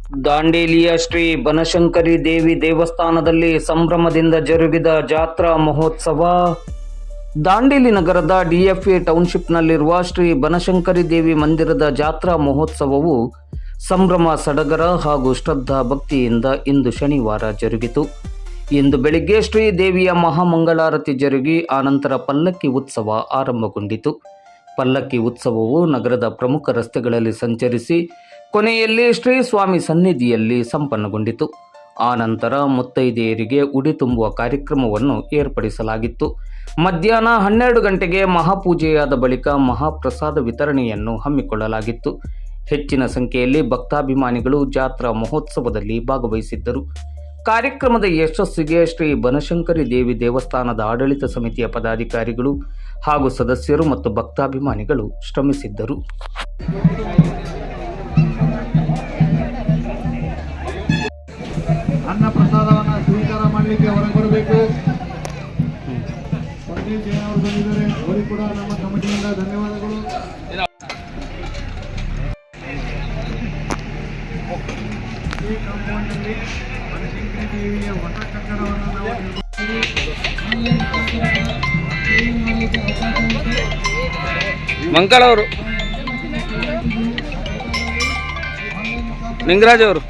ದಾಂಡೇಲಿಯ ಶ್ರೀ ಬನಶಂಕರಿ ದೇವಿ ದೇವಸ್ಥಾನದಲ್ಲಿ ಸಂಭ್ರಮದಿಂದ ಜರುಗಿದ ಜಾತ್ರಾ ಮಹೋತ್ಸವ. ದಾಂಡೇಲಿ ನಗರದ ಡಿಎಫ್ಎ ಟೌನ್ಶಿಪ್ನಲ್ಲಿರುವ ಶ್ರೀ ಬನಶಂಕರಿ ದೇವಿ ಮಂದಿರದ ಜಾತ್ರಾ ಮಹೋತ್ಸವವು ಸಂಭ್ರಮ ಸಡಗರ ಹಾಗೂ ಶ್ರದ್ಧಾ ಭಕ್ತಿಯಿಂದ ಇಂದು ಶನಿವಾರ ಜರುಗಿತು. ಇಂದು ಬೆಳಿಗ್ಗೆ ಶ್ರೀ ದೇವಿಯ ಮಹಾಮಂಗಳಾರತಿ ಜರುಗಿ ಆನಂತರ ಪಲ್ಲಕ್ಕಿ ಉತ್ಸವ ಆರಂಭಗೊಂಡಿತು. ಪಲ್ಲಕ್ಕಿ ಉತ್ಸವವು ನಗರದ ಪ್ರಮುಖ ರಸ್ತೆಗಳಲ್ಲಿ ಸಂಚರಿಸಿ ಕೊನೆಯಲ್ಲಿ ಶ್ರೀ ಸ್ವಾಮಿ ಸನ್ನಿಧಿಯಲ್ಲಿ ಸಂಪನ್ನಗೊಂಡಿತು. ಆನಂತರ ಮುತ್ತೈದೆಯರಿಗೆ ಉಡಿ ತುಂಬುವ ಕಾರ್ಯಕ್ರಮವನ್ನು ಏರ್ಪಡಿಸಲಾಗಿತ್ತು. ಮಧ್ಯಾಹ್ನ 12 ಗಂಟೆಗೆ ಮಹಾಪೂಜೆಯಾದ ಬಳಿಕ ಮಹಾಪ್ರಸಾದ ವಿತರಣೆಯನ್ನು ಹಮ್ಮಿಕೊಳ್ಳಲಾಗಿತ್ತು. ಹೆಚ್ಚಿನ ಸಂಖ್ಯೆಯಲ್ಲಿ ಭಕ್ತಾಭಿಮಾನಿಗಳು ಜಾತ್ರಾ ಮಹೋತ್ಸವದಲ್ಲಿ ಭಾಗವಹಿಸಿದ್ದರು. ಕಾರ್ಯಕ್ರಮದ ಯಶಸ್ಸಿಗೆ ಶ್ರೀ ಬನಶಂಕರಿ ದೇವಿ ದೇವಸ್ಥಾನದ ಆಡಳಿತ ಸಮಿತಿಯ ಪದಾಧಿಕಾರಿಗಳು ಹಾಗೂ ಸದಸ್ಯರು ಮತ್ತು ಭಕ್ತಾಭಿಮಾನಿಗಳು ಶ್ರಮಿಸಿದ್ದರು. ಅನ್ನ ಪ್ರಸಾದವನ್ನು ಸ್ವೀಕಾರ ಮಾಡಲಿಕ್ಕೆ ಹೊರಬರಬೇಕು. ಪಂಡಿತ್ ಜಯನವರು ಬಂದಿದ್ದಾರೆ, ಅವರಿಗೆ ಕೂಡ ನಮ್ಮ ಕಮಿಟಿಯಿಂದ ಧನ್ಯವಾದಗಳು. ಈ ಕಾಂಪೌಂಡ್ನಲ್ಲಿ ಬನಶಂಕರಿ ದೇವಿಯ ಹೊಸ ಕಟ್ಟಡವನ್ನು ನಾವು ಮಂಗಳ ಅವರು ನಿಂಗರಾಜ್ ಅವರು